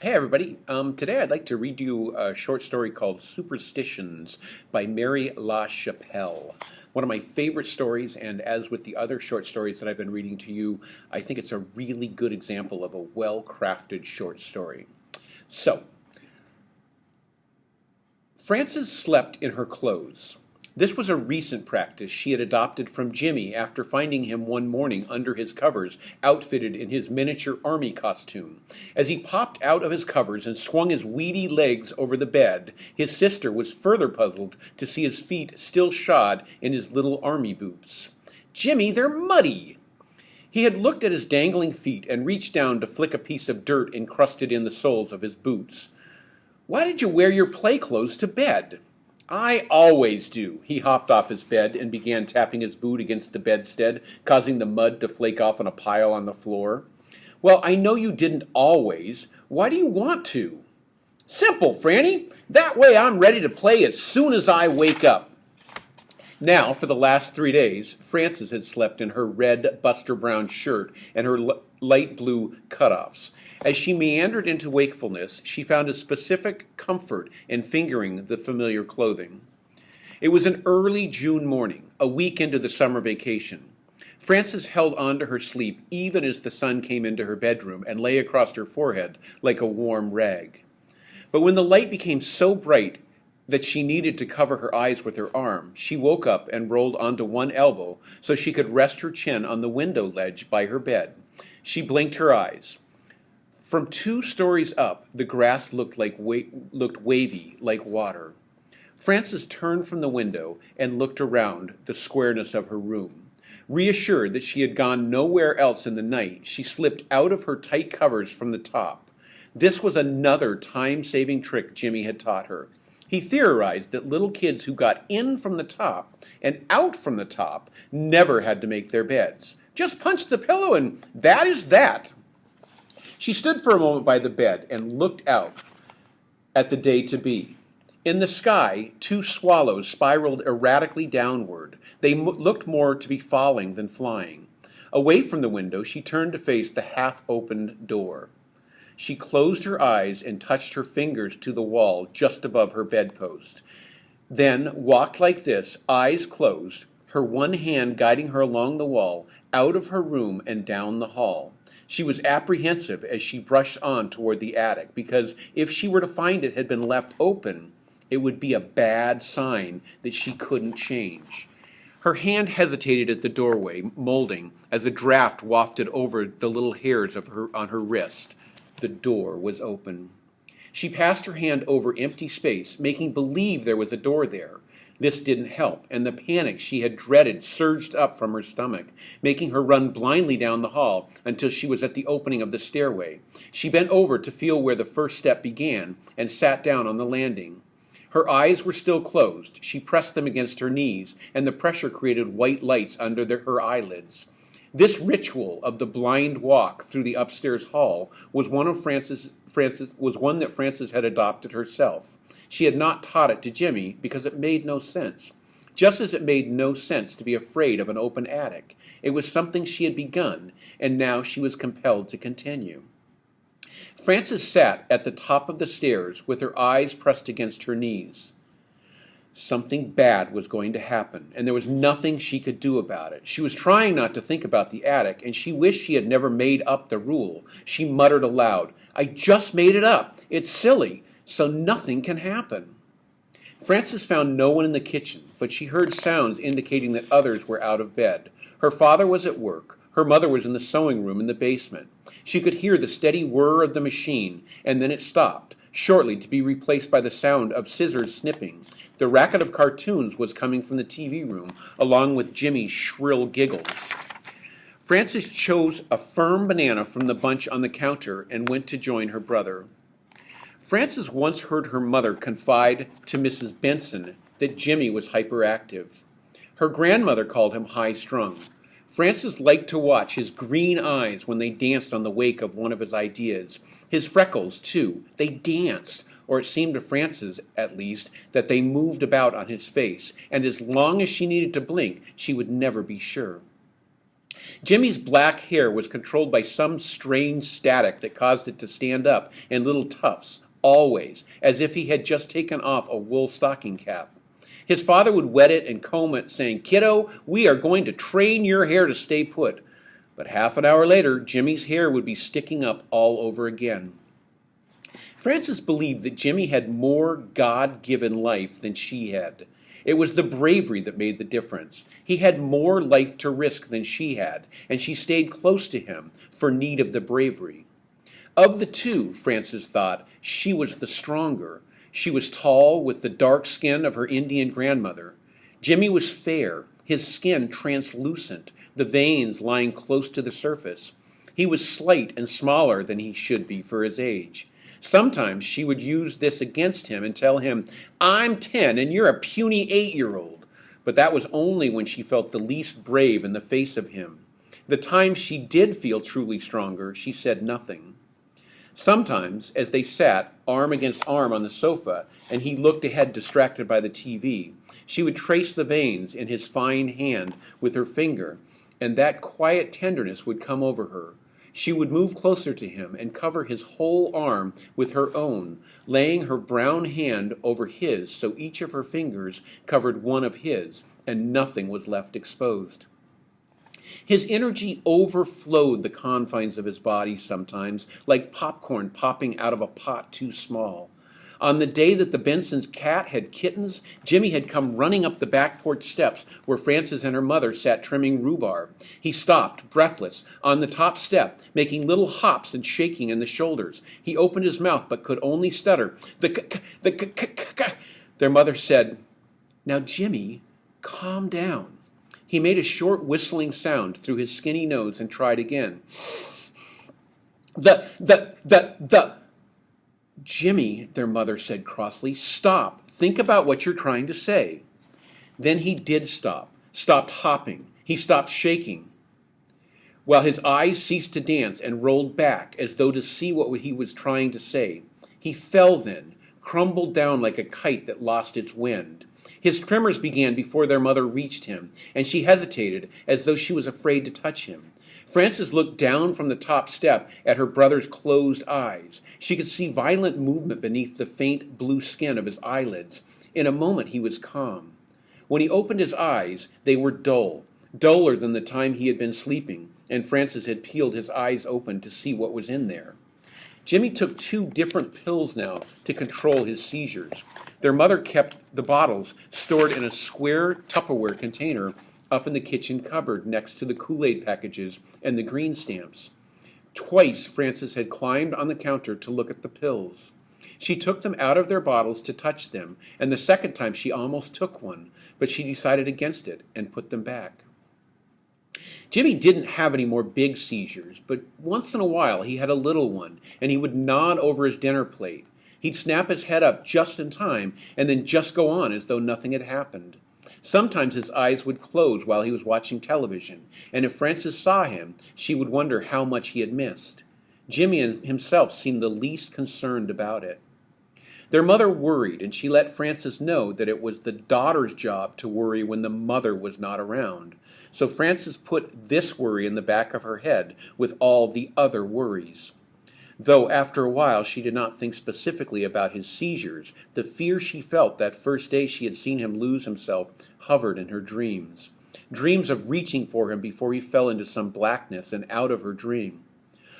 Hey everybody, today I'd like to read you a short story called Superstitions by Mary La Chapelle. One of my favorite stories, and as with the other short stories that I've been reading to you, I think it's a really good example of a well-crafted short story. So, Frances slept in her clothes. This was a recent practice she had adopted from Jimmy after finding him one morning under his covers, outfitted in his miniature army costume. As he popped out of his covers and swung his weedy legs over the bed, his sister was further puzzled to see his feet still shod in his little army boots. "Jimmy, they're muddy!" He had looked at his dangling feet and reached down to flick a piece of dirt encrusted in the soles of his boots. "Why did you wear your play clothes to bed?" "I always do." He hopped off his bed and began tapping his boot against the bedstead, causing the mud to flake off in a pile on the floor. "Well, I know you didn't always. Why do you want to?" "Simple, Franny. That way I'm ready to play as soon as I wake up." Now, for the last 3 days, Frances had slept in her red Buster Brown shirt and her light blue cutoffs. As she meandered into wakefulness, she found a specific comfort in fingering the familiar clothing. It was an early June morning, a week into the summer vacation. Frances held on to her sleep even as the sun came into her bedroom and lay across her forehead like a warm rag. But when the light became so bright that she needed to cover her eyes with her arm, she woke up and rolled onto one elbow so she could rest her chin on the window ledge by her bed. She blinked her eyes. From 2 stories up, the grass looked wavy like water. Frances turned from the window and looked around the squareness of her room. Reassured that she had gone nowhere else in the night, she slipped out of her tight covers from the top. This was another time-saving trick Jimmy had taught her. He theorized that little kids who got in from the top and out from the top never had to make their beds. Just punch the pillow and that is that. She stood for a moment by the bed and looked out at the day to be. In the sky, 2 swallows spiraled erratically downward. They looked more to be falling than flying. Away from the window, she turned to face the half-opened door. She closed her eyes and touched her fingers to the wall just above her bedpost. Then walked like this, eyes closed, her one hand guiding her along the wall, out of her room and down the hall. She was apprehensive as she brushed on toward the attic, because if she were to find it had been left open, it would be a bad sign that she couldn't change. Her hand hesitated at the doorway, molding, as a draft wafted over the little hairs on her wrist. The door was open. She passed her hand over empty space, making believe there was a door there. This didn't help, and the panic she had dreaded surged up from her stomach, making her run blindly down the hall until she was at the opening of the stairway. She bent over to feel where the first step began and sat down on the landing. Her eyes were still closed. She pressed them against her knees, and the pressure created white lights under her eyelids. This ritual of the blind walk through the upstairs hall was one that Frances had adopted herself. She had not taught it to Jimmy because it made no sense. Just as it made no sense to be afraid of an open attic, it was something she had begun, and now she was compelled to continue. Frances sat at the top of the stairs with her eyes pressed against her knees. Something bad was going to happen, and there was nothing she could do about it. She was trying not to think about the attic, and she wished she had never made up the rule. She muttered aloud, "I just made it up. It's silly, so nothing can happen." Frances found no one in the kitchen, but she heard sounds indicating that others were out of bed. Her father was at work. Her mother was in the sewing room in the basement. She could hear the steady whir of the machine, and then it stopped, shortly to be replaced by the sound of scissors snipping. The racket of cartoons was coming from the TV room, along with Jimmy's shrill giggles. Frances chose a firm banana from the bunch on the counter and went to join her brother. Frances once heard her mother confide to Mrs. Benson that Jimmy was hyperactive. Her grandmother called him high-strung. Frances liked to watch his green eyes when they danced on the wake of one of his ideas. His freckles, too, they danced, or it seemed to Frances, at least, that they moved about on his face, and as long as she needed to blink, she would never be sure. Jimmy's black hair was controlled by some strange static that caused it to stand up in little tufts, always, as if he had just taken off a wool stocking cap. His father would wet it and comb it, saying, "Kiddo, we are going to train your hair to stay put." But half an hour later, Jimmy's hair would be sticking up all over again. Frances believed that Jimmy had more God-given life than she had. It was the bravery that made the difference. He had more life to risk than she had, and she stayed close to him for need of the bravery. Of the two, Frances thought, she was the stronger. She was tall, with the dark skin of her Indian grandmother. Jimmy was fair, his skin translucent, the veins lying close to the surface. He was slight and smaller than he should be for his age. Sometimes she would use this against him and tell him, "I'm 10 and you're a puny 8-year-old." But that was only when she felt the least brave in the face of him. The times she did feel truly stronger, she said nothing. Sometimes, as they sat arm against arm on the sofa, and he looked ahead distracted by the TV, she would trace the veins in his fine hand with her finger, and that quiet tenderness would come over her. She would move closer to him and cover his whole arm with her own, laying her brown hand over his so each of her fingers covered one of his, and nothing was left exposed. His energy overflowed the confines of his body sometimes, like popcorn popping out of a pot too small. On the day that the Bensons' cat had kittens, Jimmy had come running up the back porch steps where Frances and her mother sat trimming rhubarb. He stopped, breathless, on the top step, making little hops and shaking in the shoulders. He opened his mouth but could only stutter. Their mother said, "Now, Jimmy, calm down." He made a short whistling sound through his skinny nose and tried again. The... "Jimmy," their mother said crossly, "stop. Think about what you're trying to say." Then he did stop, stopped hopping. He stopped shaking, while his eyes ceased to dance and rolled back as though to see what he was trying to say. He fell then, crumbled down like a kite that lost its wind. His tremors began before their mother reached him, and she hesitated as though she was afraid to touch him. Frances looked down from the top step at her brother's closed eyes. She could see violent movement beneath the faint blue skin of his eyelids. In a moment he was calm. When he opened his eyes, they were dull, duller than the time he had been sleeping, and Frances had peeled his eyes open to see what was in there. Jimmy took 2 different pills now to control his seizures. Their mother kept the bottles stored in a square Tupperware container up in the kitchen cupboard next to the Kool-Aid packages and the green stamps. Twice Frances had climbed on the counter to look at the pills. She took them out of their bottles to touch them, and the second time she almost took one, but she decided against it and put them back. Jimmy didn't have any more big seizures, but once in a while he had a little one, and he would nod over his dinner plate. He'd snap his head up just in time, and then just go on as though nothing had happened. Sometimes his eyes would close while he was watching television, and if Frances saw him, she would wonder how much he had missed. Jimmy himself seemed the least concerned about it. Their mother worried, and she let Frances know that it was the daughter's job to worry when the mother was not around. So Frances put this worry in the back of her head with all the other worries. Though after a while she did not think specifically about his seizures, the fear she felt that first day she had seen him lose himself hovered in her dreams. Dreams of reaching for him before he fell into some blackness and out of her dream.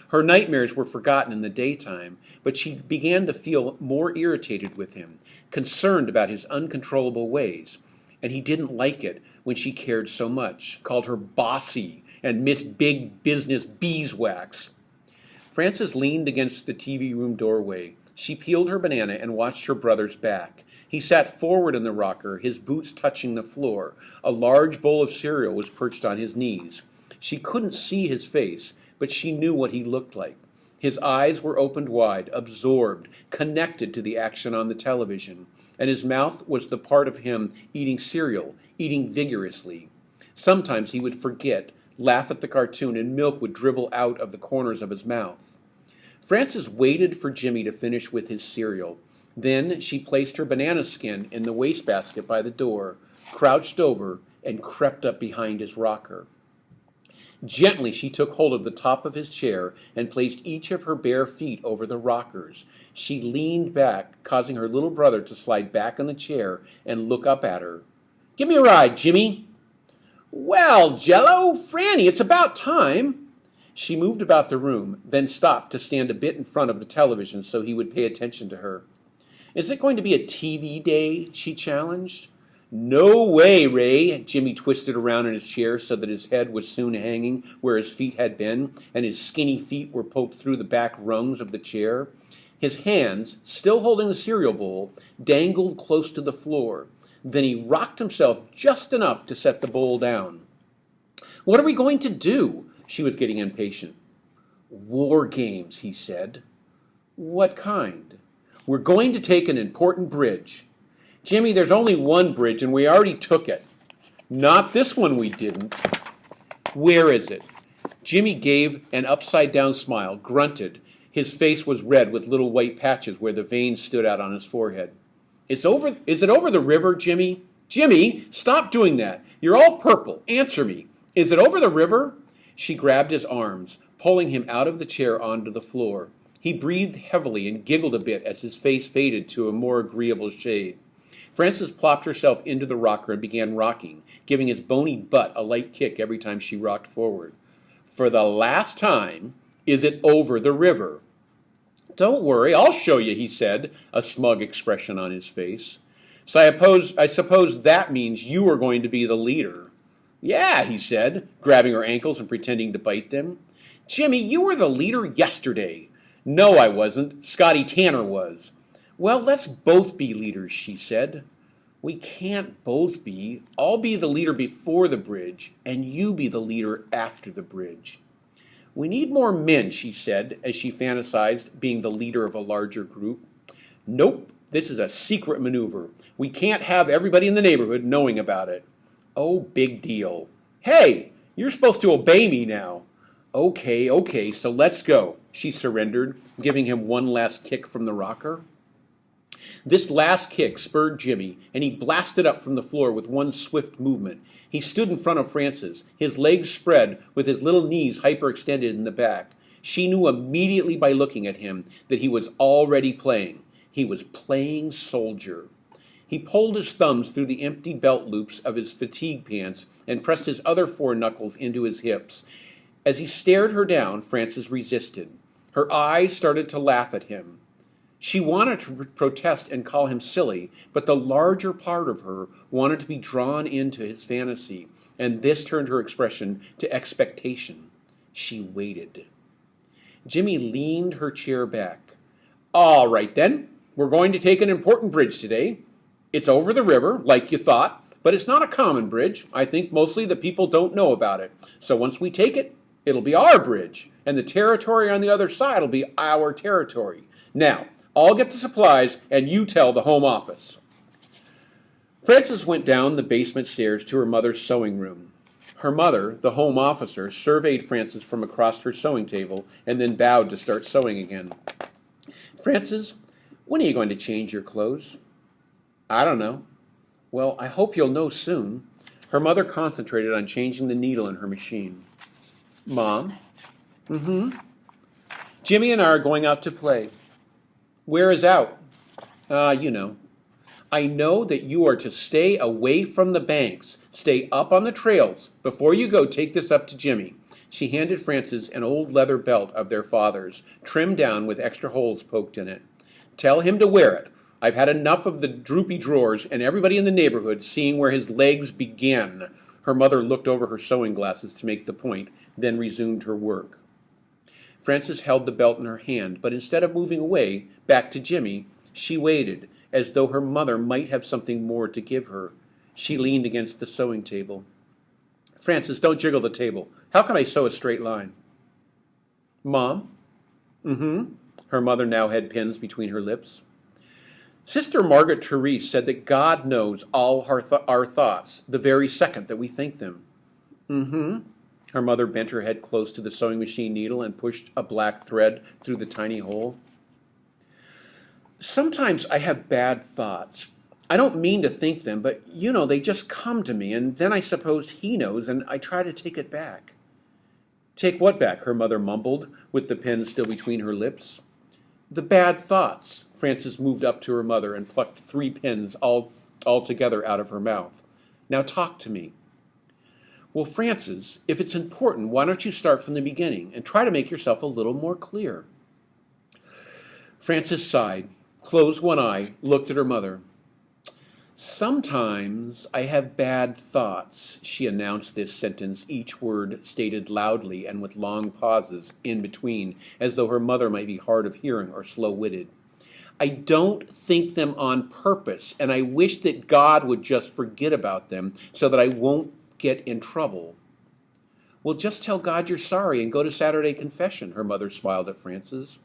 Her nightmares were forgotten in the daytime, but she began to feel more irritated with him, concerned about his uncontrollable ways, and he didn't like it when she cared so much, called her bossy and Miss Big Business Beeswax. Frances leaned against the TV room doorway. She peeled her banana and watched her brother's back. He sat forward in the rocker, his boots touching the floor. A large bowl of cereal was perched on his knees. She couldn't see his face, but she knew what he looked like. His eyes were opened wide, absorbed, connected to the action on the television, and his mouth was the part of him eating cereal, eating vigorously. Sometimes he would forget, laugh at the cartoon, and milk would dribble out of the corners of his mouth. Frances waited for Jimmy to finish with his cereal. Then she placed her banana skin in the wastebasket by the door, crouched over, and crept up behind his rocker. Gently she took hold of the top of his chair and placed each of her bare feet over the rockers. She leaned back, causing her little brother to slide back in the chair and look up at her. "Give me a ride, Jimmy." "Well, Jello, Franny, it's about time." She moved about the room, then stopped to stand a bit in front of the television so he would pay attention to her. "Is it going to be a TV day?" she challenged. "No way, Ray." Jimmy twisted around in his chair so that his head was soon hanging where his feet had been, and his skinny feet were poked through the back rungs of the chair. His hands, still holding the cereal bowl, dangled close to the floor. Then he rocked himself just enough to set the bowl down. "What are we going to do?" She was getting impatient. "War games," he said. "What kind?" "We're going to take an important bridge." "Jimmy, there's only one bridge, and we already took it." "Not this one, we didn't." "Where is it?" Jimmy gave an upside-down smile, grunted. His face was red with little white patches where the veins stood out on his forehead. Is it over the river, Jimmy?" "Jimmy, stop doing that. You're all purple. Answer me. Is it over the river?" She grabbed his arms, pulling him out of the chair onto the floor. He breathed heavily and giggled a bit as his face faded to a more agreeable shade. Frances plopped herself into the rocker and began rocking, giving his bony butt a light kick every time she rocked forward. "For the last time, is it over the river?" "Don't worry, I'll show you," he said, a smug expression on his face. "So I suppose that means you are going to be the leader." "Yeah," he said, grabbing her ankles and pretending to bite them. "Jimmy, you were the leader yesterday." "No, I wasn't. Scotty Tanner was." "Well, let's both be leaders," she said. "We can't both be. I'll be the leader before the bridge, and you be the leader after the bridge." "We need more men," she said, as she fantasized being the leader of a larger group. "Nope, this is a secret maneuver. We can't have everybody in the neighborhood knowing about it." "Oh, big deal." "Hey, you're supposed to obey me now." Okay, so let's go," she surrendered, giving him one last kick from the rocker. This last kick spurred Jimmy, and he blasted up from the floor with one swift movement. He stood in front of Frances, his legs spread, with his little knees hyperextended in the back. She knew immediately by looking at him that he was already playing. He was playing soldier. He pulled his thumbs through the empty belt loops of his fatigue pants and pressed his other four knuckles into his hips. As he stared her down, Frances resisted. Her eyes started to laugh at him. She wanted to protest and call him silly, but the larger part of her wanted to be drawn into his fantasy, and this turned her expression to expectation. She waited. Jimmy leaned her chair back. "All right, then. We're going to take an important bridge today. It's over the river, like you thought, but it's not a common bridge. I think mostly the people don't know about it. So once we take it, it'll be our bridge, and the territory on the other side will be our territory. Now, I'll get the supplies, and you tell the home office." Frances went down the basement stairs to her mother's sewing room. Her mother, the home officer, surveyed Frances from across her sewing table and then bowed to start sewing again. "Frances, when are you going to change your clothes?" "I don't know." "Well, I hope you'll know soon." Her mother concentrated on changing the needle in her machine. "Mom?" "Mm-hmm." "Jimmy and I are going out to play." "Where is out?" You know." "I know that you are to stay away from the banks. Stay up on the trails. Before you go, take this up to Jimmy." She handed Frances an old leather belt of their father's, trimmed down with extra holes poked in it. "Tell him to wear it. I've had enough of the droopy drawers and everybody in the neighborhood seeing where his legs begin." Her mother looked over her sewing glasses to make the point, then resumed her work. Frances held the belt in her hand, but instead of moving away, back to Jimmy, she waited, as though her mother might have something more to give her. She leaned against the sewing table. "Frances, don't jiggle the table. How can I sew a straight line?" "Mom?" "Mm-hmm." Her mother now had pins between her lips. "Sister Margaret Therese said that God knows all our thoughts the very second that we think them." "Mm-hmm." Her mother bent her head close to the sewing machine needle and pushed a black thread through the tiny hole. "Sometimes I have bad thoughts. I don't mean to think them, but, they just come to me, and then I suppose he knows, and I try to take it back." Take what back? Her mother mumbled, with the pen still between her lips. The bad thoughts. Frances moved up to her mother and plucked 3 pens all together out of her mouth. Now talk to me. Well, Frances, if it's important, why don't you start from the beginning and try to make yourself a little more clear? Frances sighed, closed one eye, looked at her mother. Sometimes I have bad thoughts, she announced this sentence, each word stated loudly and with long pauses in between, as though her mother might be hard of hearing or slow-witted. I don't think them on purpose, and I wish that God would just forget about them so that I won't get in trouble. Well, just tell God you're sorry and go to Saturday confession, her mother smiled at Frances.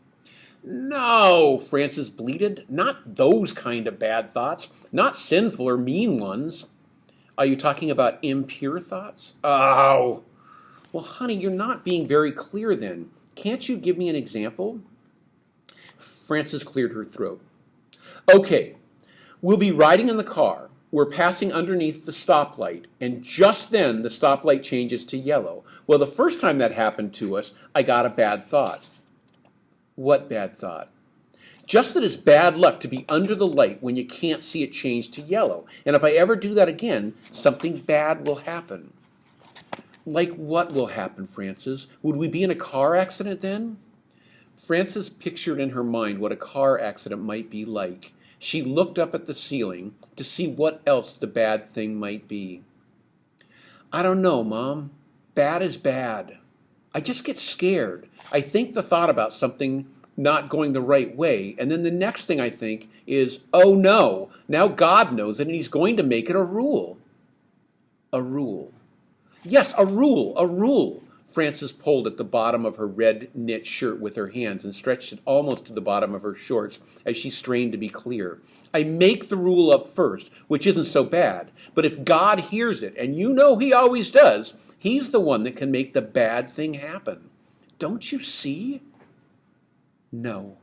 No, Frances bleated, not those kind of bad thoughts, not sinful or mean ones. Are you talking about impure thoughts? Oh, well, honey, you're not being very clear then. Can't you give me an example? Frances cleared her throat. Okay, we'll be riding in the car. We're passing underneath the stoplight, and just then the stoplight changes to yellow. Well, the first time that happened to us, I got a bad thought. What bad thought? Just that it's bad luck to be under the light when you can't see it change to yellow. And if I ever do that again, something bad will happen. Like what will happen, Frances? Would we be in a car accident then? Frances pictured in her mind what a car accident might be like. She looked up at the ceiling to see what else the bad thing might be. I don't know, Mom. Bad is bad. I just get scared. I think the thought about something not going the right way, and then the next thing I think is, oh no, now God knows it and he's going to make it a rule. A rule. Yes, a rule, a rule. Frances pulled at the bottom of her red knit shirt with her hands and stretched it almost to the bottom of her shorts as she strained to be clear. I make the rule up first, which isn't so bad, but if God hears it, and you know he always does, he's the one that can make the bad thing happen. Don't you see? No.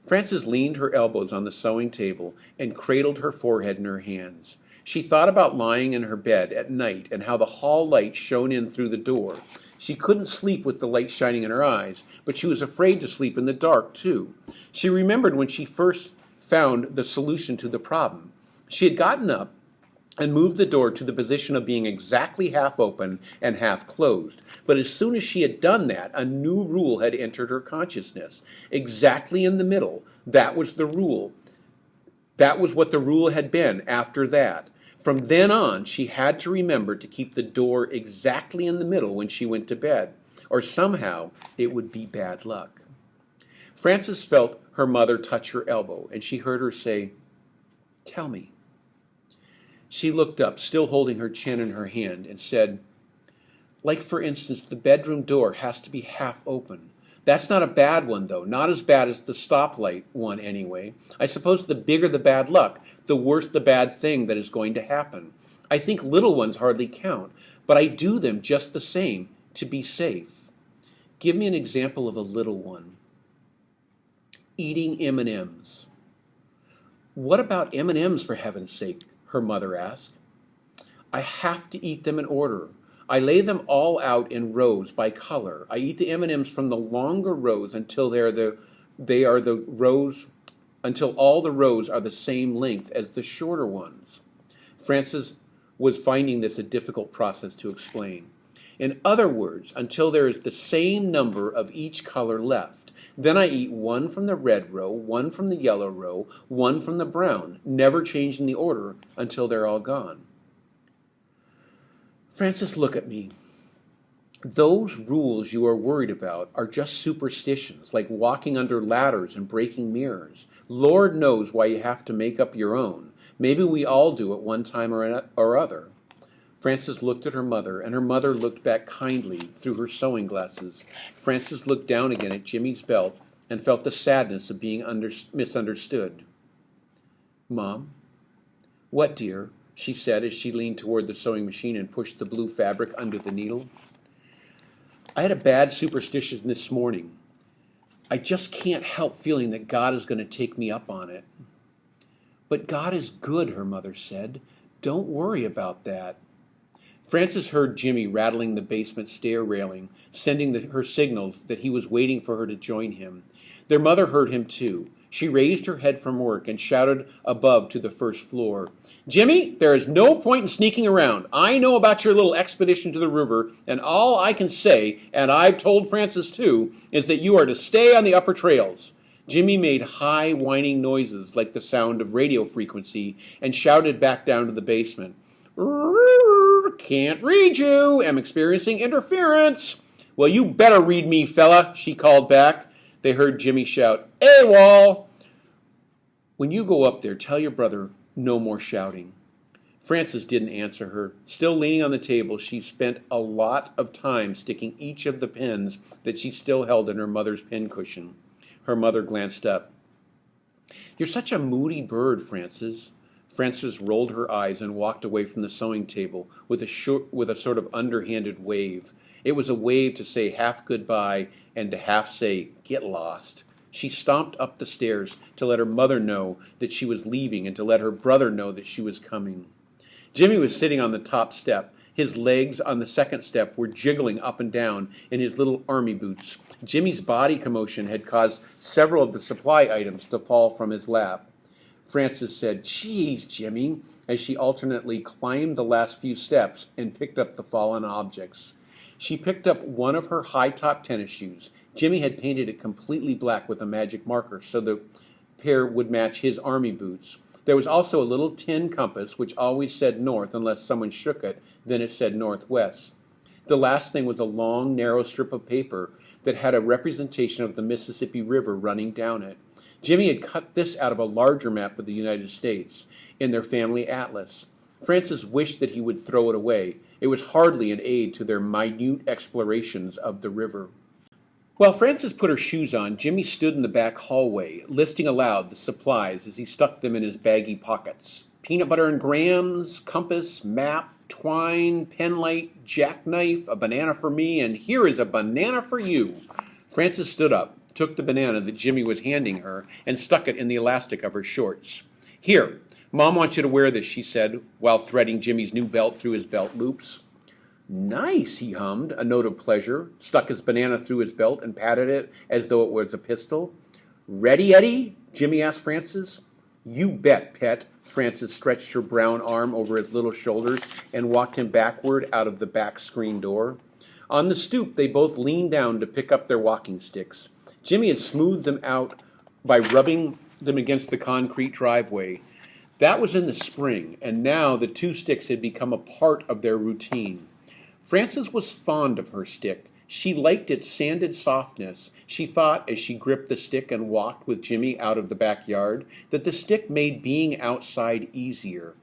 Frances leaned her elbows on the sewing table and cradled her forehead in her hands. She thought about lying in her bed at night and how the hall light shone in through the door. She couldn't sleep with the light shining in her eyes, but she was afraid to sleep in the dark, too. She remembered when she first found the solution to the problem. She had gotten up and moved the door to the position of being exactly half open and half closed. But as soon as she had done that, a new rule had entered her consciousness. Exactly in the middle. That was the rule. That was what the rule had been after that. From then on, she had to remember to keep the door exactly in the middle when she went to bed, or somehow it would be bad luck. Frances felt her mother touch her elbow, and she heard her say, "Tell me." She looked up, still holding her chin in her hand, and said, like, for instance, the bedroom door has to be half open. That's not a bad one, though. Not as bad as the stoplight one, anyway. I suppose the bigger the bad luck, the worse the bad thing that is going to happen. I think little ones hardly count, but I do them just the same, to be safe. Give me an example of a little one. Eating M&Ms. What about M&Ms, for heaven's sake? Her mother asked. I have to eat them in order. I lay them all out in rows by color. I eat the M&Ms from the longer rows until until all the rows are the same length as the shorter ones. Frances was finding this a difficult process to explain. In other words, until there is the same number of each color left. Then I eat one from the red row, one from the yellow row, one from the brown, never changing the order until they're all gone. Frances, look at me. Those rules you are worried about are just superstitions, like walking under ladders and breaking mirrors. Lord knows why you have to make up your own. Maybe we all do at one time or other. Frances looked at her mother, and her mother looked back kindly through her sewing glasses. Frances looked down again at Jimmy's belt and felt the sadness of being misunderstood. Mom? What, dear? She said as she leaned toward the sewing machine and pushed the blue fabric under the needle. I had a bad superstition this morning. I just can't help feeling that God is going to take me up on it. But God is good, her mother said. Don't worry about that. Frances heard Jimmy rattling the basement stair railing, sending her signals that he was waiting for her to join him. Their mother heard him too. She raised her head from work and shouted above to the first floor. Jimmy, there is no point in sneaking around. I know about your little expedition to the river, and all I can say, and I've told Frances too, is that you are to stay on the upper trails. Jimmy made high, whining noises like the sound of radio frequency and shouted back down to the basement. Can't read you. Am experiencing interference. Well, you better read me, fella, she called back. They heard Jimmy shout, AWOL! When you go up there, tell your brother no more shouting. Frances didn't answer her. Still leaning on the table, she spent a lot of time sticking each of the pens that she still held in her mother's pincushion. Her mother glanced up. You're such a moody bird, Frances. Frances rolled her eyes and walked away from the sewing table with a sort of underhanded wave. It was a wave to say half goodbye and to half say, get lost. She stomped up the stairs to let her mother know that she was leaving and to let her brother know that she was coming. Jimmy was sitting on the top step. His legs on the second step were jiggling up and down in his little army boots. Jimmy's body commotion had caused several of the supply items to fall from his lap. Frances said, Geez, Jimmy, as she alternately climbed the last few steps and picked up the fallen objects. She picked up one of her high-top tennis shoes. Jimmy had painted it completely black with a magic marker so the pair would match his army boots. There was also a little tin compass which always said north unless someone shook it, then it said northwest. The last thing was a long, narrow strip of paper that had a representation of the Mississippi River running down it. Jimmy had cut this out of a larger map of the United States in their family atlas. Frances wished that he would throw it away. It was hardly an aid to their minute explorations of the river. While Frances put her shoes on, Jimmy stood in the back hallway, listing aloud the supplies as he stuck them in his baggy pockets. Peanut butter and grams, compass, map, twine, penlight, jackknife, a banana for me, and here is a banana for you. Frances stood up, took the banana that Jimmy was handing her, and stuck it in the elastic of her shorts. Here, Mom wants you to wear this, she said, while threading Jimmy's new belt through his belt loops. Nice, he hummed, a note of pleasure, stuck his banana through his belt and patted it as though it was a pistol. Ready, Eddie? Jimmy asked Frances. You bet, pet. Frances stretched her brown arm over his little shoulders and walked him backward out of the back screen door. On the stoop, they both leaned down to pick up their walking sticks. Jimmy had smoothed them out by rubbing them against the concrete driveway. That was in the spring, and now the two sticks had become a part of their routine. Frances was fond of her stick. She liked its sanded softness. She thought, as she gripped the stick and walked with Jimmy out of the backyard, that the stick made being outside easier.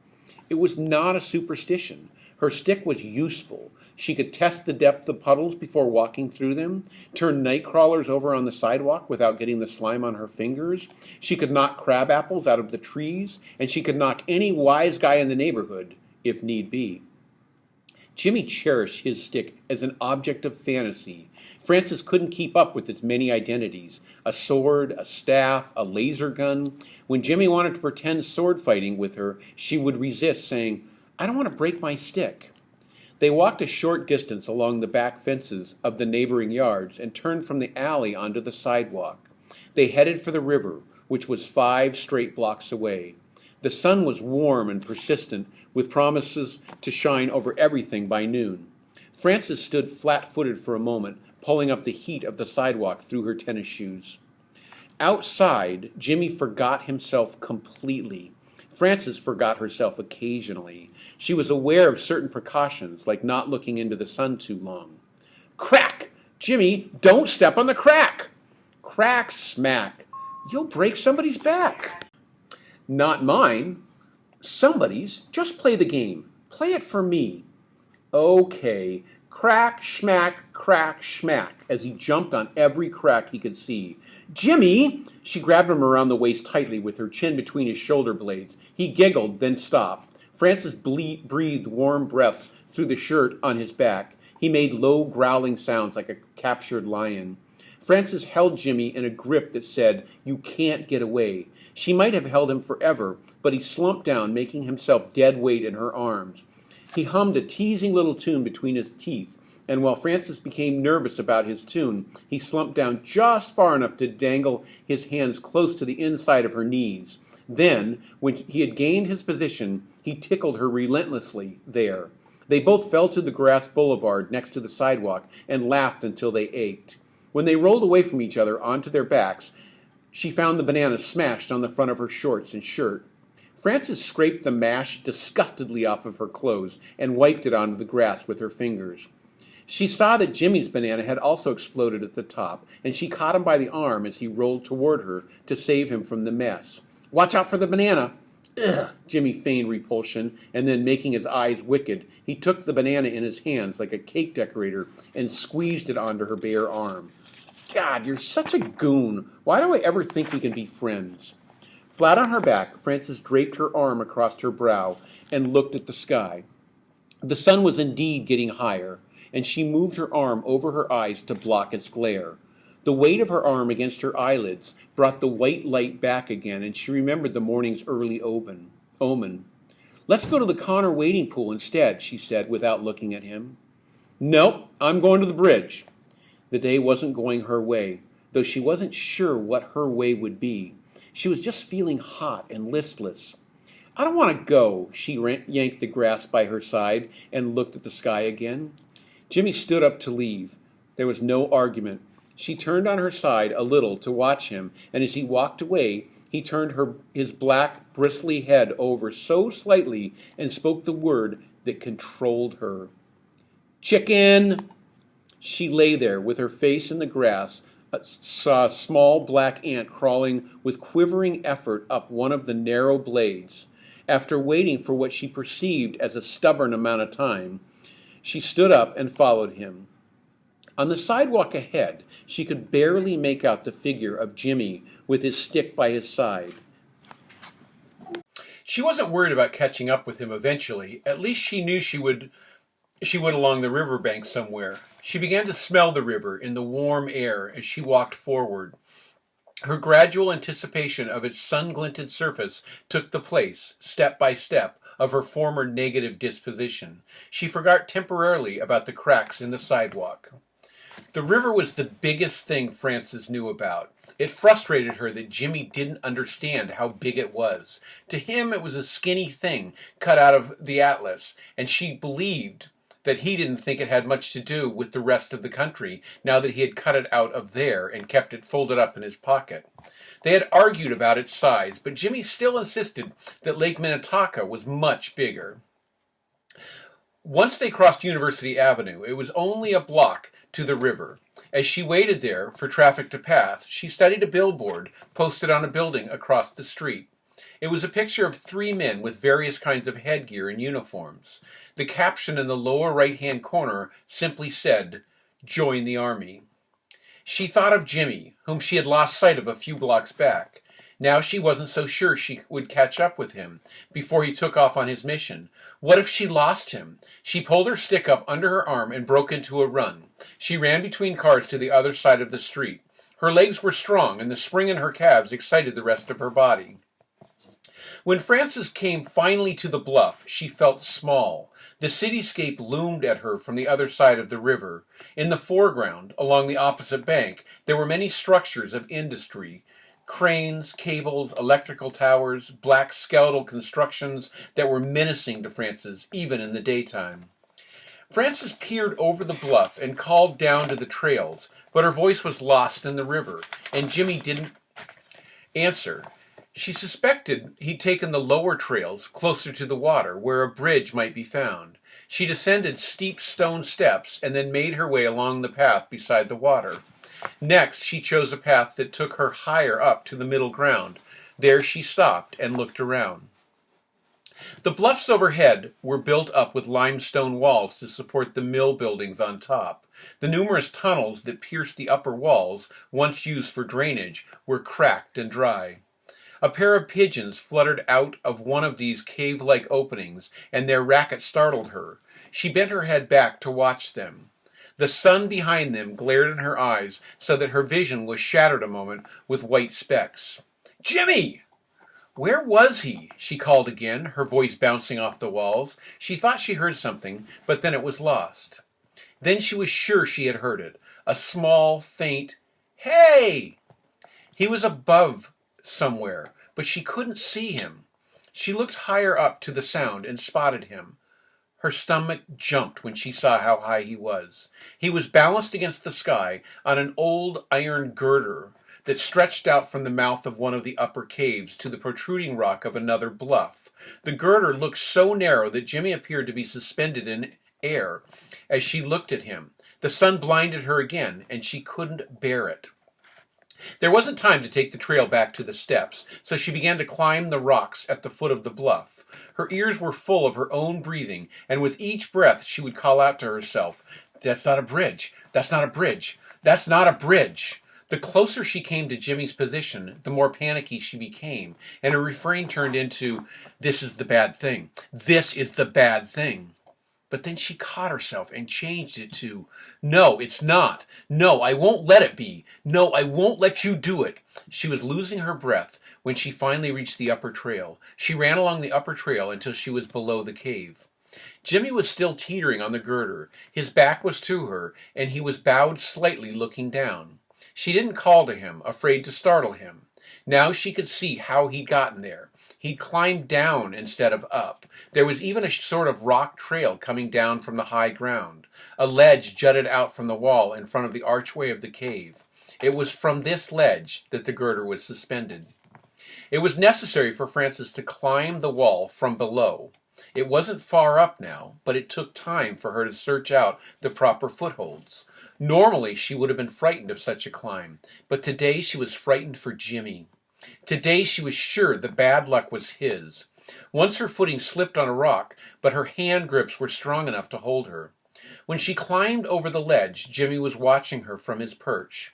It was not a superstition. Her stick was useful. She could test the depth of puddles before walking through them, turn night crawlers over on the sidewalk without getting the slime on her fingers. She could knock crab apples out of the trees, and she could knock any wise guy in the neighborhood, if need be. Jimmy cherished his stick as an object of fantasy. Frances couldn't keep up with its many identities. A sword, a staff, a laser gun. When Jimmy wanted to pretend sword fighting with her, she would resist, saying, I don't want to break my stick. They walked a short distance along the back fences of the neighboring yards and turned from the alley onto the sidewalk. They headed for the river, which was 5 straight blocks away. The sun was warm and persistent, with promises to shine over everything by noon. Frances stood flat-footed for a moment, pulling up the heat of the sidewalk through her tennis shoes. Outside, Jimmy forgot himself completely. Frances forgot herself occasionally. She was aware of certain precautions, like not looking into the sun too long. Crack! Jimmy, don't step on the crack! Crack, smack. You'll break somebody's back. Not mine. Somebody's. Just play the game. Play it for me. Okay. Crack, schmack, as he jumped on every crack he could see. Jimmy! She grabbed him around the waist tightly with her chin between his shoulder blades. He giggled, then stopped. Frances breathed warm breaths through the shirt on his back. He made low, growling sounds like a captured lion. Frances held Jimmy in a grip that said, You can't get away. She might have held him forever, but he slumped down, making himself dead weight in her arms. He hummed a teasing little tune between his teeth, and while Francis became nervous about his tune, he slumped down just far enough to dangle his hands close to the inside of her knees. Then, when he had gained his position, he tickled her relentlessly there. They both fell to the grass boulevard next to the sidewalk and laughed until they ached. When they rolled away from each other onto their backs, she found the banana smashed on the front of her shorts and shirt. Frances scraped the mash disgustedly off of her clothes and wiped it onto the grass with her fingers. She saw that Jimmy's banana had also exploded at the top, and she caught him by the arm as he rolled toward her to save him from the mess. "Watch out for the banana!" "Ugh!" Jimmy feigned repulsion, and then, making his eyes wicked, he took the banana in his hands like a cake decorator and squeezed it onto her bare arm. "God, you're such a goon. Why do I ever think we can be friends?" Flat on her back, Frances draped her arm across her brow and looked at the sky. The sun was indeed getting higher, and she moved her arm over her eyes to block its glare. The weight of her arm against her eyelids brought the white light back again, and she remembered the morning's early omen. "Let's go to the Connor wading pool instead," she said without looking at him. "Nope, I'm going to the bridge." The day wasn't going her way, though she wasn't sure what her way would be. She was just feeling hot and listless. "I don't want to go." She yanked the grass by her side and looked at the sky again. Jimmy stood up to leave. There was no argument. She turned on her side a little to watch him, and as he walked away, he turned his black, bristly head over so slightly and spoke the word that controlled her. "Chicken!" She lay there with her face in the grass, saw a small black ant crawling with quivering effort up one of the narrow blades. After waiting for what she perceived as a stubborn amount of time, she stood up and followed him. On the sidewalk ahead, she could barely make out the figure of Jimmy with his stick by his side. She wasn't worried about catching up with him eventually. At least she knew she would along the riverbank somewhere. She began to smell the river in the warm air as she walked forward. Her gradual anticipation of its sun-glinted surface took the place, step by step, of her former negative disposition. She forgot temporarily about the cracks in the sidewalk. The river was the biggest thing Frances knew about. It frustrated her that Jimmy didn't understand how big it was. To him, it was a skinny thing cut out of the atlas, and she believed that he didn't think it had much to do with the rest of the country, now that he had cut it out of there and kept it folded up in his pocket. They had argued about its size, but Jimmy still insisted that Lake Minnetonka was much bigger. Once they crossed University Avenue, it was only a block to the river. As she waited there for traffic to pass, she studied a billboard posted on a building across the street. It was a picture of 3 men with various kinds of headgear and uniforms. The caption in the lower right-hand corner simply said, "Join the Army." She thought of Jimmy, whom she had lost sight of a few blocks back. Now she wasn't so sure she would catch up with him before he took off on his mission. What if she lost him? She pulled her stick up under her arm and broke into a run. She ran between cars to the other side of the street. Her legs were strong, and the spring in her calves excited the rest of her body. When Frances came finally to the bluff, she felt small. The cityscape loomed at her from the other side of the river. In the foreground, along the opposite bank, there were many structures of industry. Cranes, cables, electrical towers, black skeletal constructions that were menacing to Frances, even in the daytime. Frances peered over the bluff and called down to the trails, but her voice was lost in the river, and Jimmy didn't answer. She suspected he'd taken the lower trails closer to the water, where a bridge might be found. She descended steep stone steps and then made her way along the path beside the water. Next, she chose a path that took her higher up to the middle ground. There she stopped and looked around. The bluffs overhead were built up with limestone walls to support the mill buildings on top. The numerous tunnels that pierced the upper walls, once used for drainage, were cracked and dry. A pair of pigeons fluttered out of one of these cave-like openings, and their racket startled her. She bent her head back to watch them. The sun behind them glared in her eyes so that her vision was shattered a moment with white specks. "Jimmy!" "Where was he?" she called again, her voice bouncing off the walls. She thought she heard something, but then it was lost. Then she was sure she had heard it. A small, faint, "Hey!" He was above somewhere, but she couldn't see him. She looked higher up to the sound and spotted him. Her stomach jumped when she saw how high he was. He was balanced against the sky on an old iron girder that stretched out from the mouth of one of the upper caves to the protruding rock of another bluff. The girder looked so narrow that Jimmy appeared to be suspended in air as she looked at him. The sun blinded her again, and she couldn't bear it. There wasn't time to take the trail back to the steps, so she began to climb the rocks at the foot of the bluff. Her ears were full of her own breathing, and with each breath she would call out to herself, "That's not a bridge. That's not a bridge. That's not a bridge." The closer she came to Jimmy's position, the more panicky she became, and her refrain turned into, "This is the bad thing. This is the bad thing." But then she caught herself and changed it to, "No, it's not. No, I won't let it be. No, I won't let you do it." She was losing her breath when she finally reached the upper trail. She ran along the upper trail until she was below the cave. Jimmy was still teetering on the girder. His back was to her, and he was bowed slightly, looking down. She didn't call to him, afraid to startle him. Now she could see how he'd gotten there. He'd climbed down instead of up. There was even a sort of rock trail coming down from the high ground. A ledge jutted out from the wall in front of the archway of the cave. It was from this ledge that the girder was suspended. It was necessary for Frances to climb the wall from below. It wasn't far up now, but it took time for her to search out the proper footholds. Normally she would have been frightened of such a climb, but today she was frightened for Jimmy. Today she was sure the bad luck was his. Once her footing slipped on a rock, but her hand grips were strong enough to hold her. When she climbed over the ledge, Jimmy was watching her from his perch.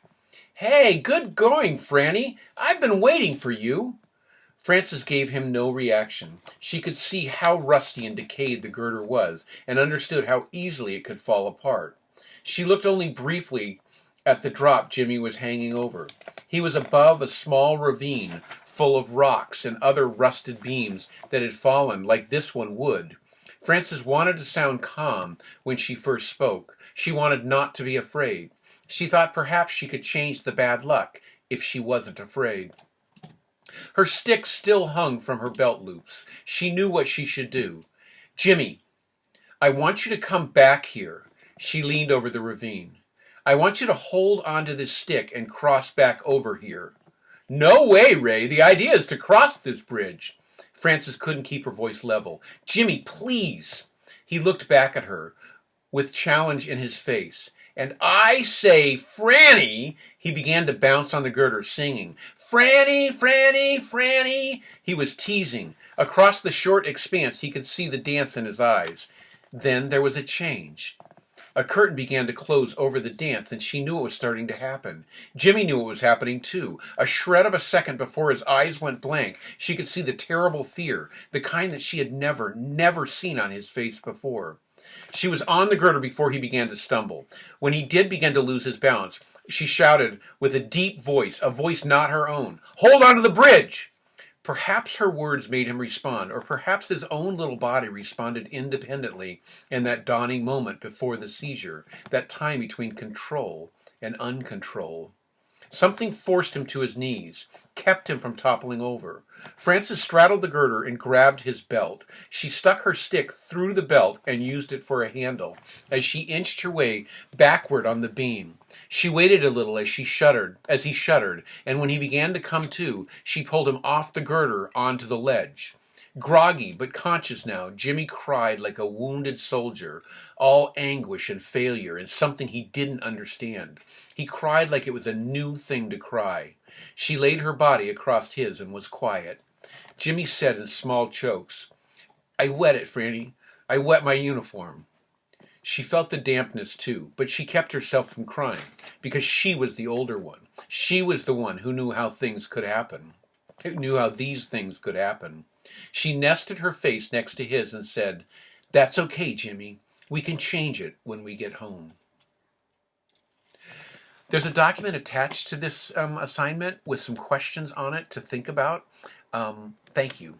"Hey, good going, Franny. I've been waiting for you." Frances gave him no reaction. She could see how rusty and decayed the girder was, and understood how easily it could fall apart. She looked only briefly at the drop Jimmy was hanging over. He was above a small ravine full of rocks and other rusted beams that had fallen like this one would. Frances wanted to sound calm when she first spoke. She wanted not to be afraid. She thought perhaps she could change the bad luck if she wasn't afraid. Her stick still hung from her belt loops. She knew what she should do. "Jimmy, I want you to come back here." She leaned over the ravine. "I want you to hold onto this stick and cross back over here." "No way, Ray. The idea is to cross this bridge." Frances couldn't keep her voice level. "Jimmy, please." He looked back at her with challenge in his face. "And I say, Franny," he began to bounce on the girder, singing, "Franny, Franny, Franny." He was teasing. Across the short expanse he could see the dance in his eyes. Then there was a change. A curtain began to close over the dance, and she knew it was starting to happen. Jimmy knew it was happening, too. A shred of a second before his eyes went blank, she could see the terrible fear, the kind that she had never seen on his face before. She was on the girder before he began to stumble. When he did begin to lose his balance, she shouted with a deep voice, a voice not her own, "Hold on to the bridge!" Perhaps her words made him respond, or perhaps his own little body responded independently in that dawning moment before the seizure, that time between control and uncontrol. Something forced him to his knees, kept him from toppling over. Frances straddled the girder and grabbed his belt. She stuck her stick through the belt and used it for a handle as she inched her way backward on the beam. She waited a little as he shuddered, and when he began to come to, she pulled him off the girder onto the ledge. Groggy but conscious now, Jimmy cried like a wounded soldier, all anguish and failure and something he didn't understand. He cried like it was a new thing to cry. She laid her body across his and was quiet. Jimmy said in small chokes, "I wet it, Franny. I wet my uniform." She felt the dampness too, but she kept herself from crying because she was the older one. She was the one who knew how things could happen, who knew how these things could happen. She nested her face next to his and said, "That's okay, Jimmy. We can change it when we get home." There's a document attached to this assignment with some questions on it to think about. Thank you.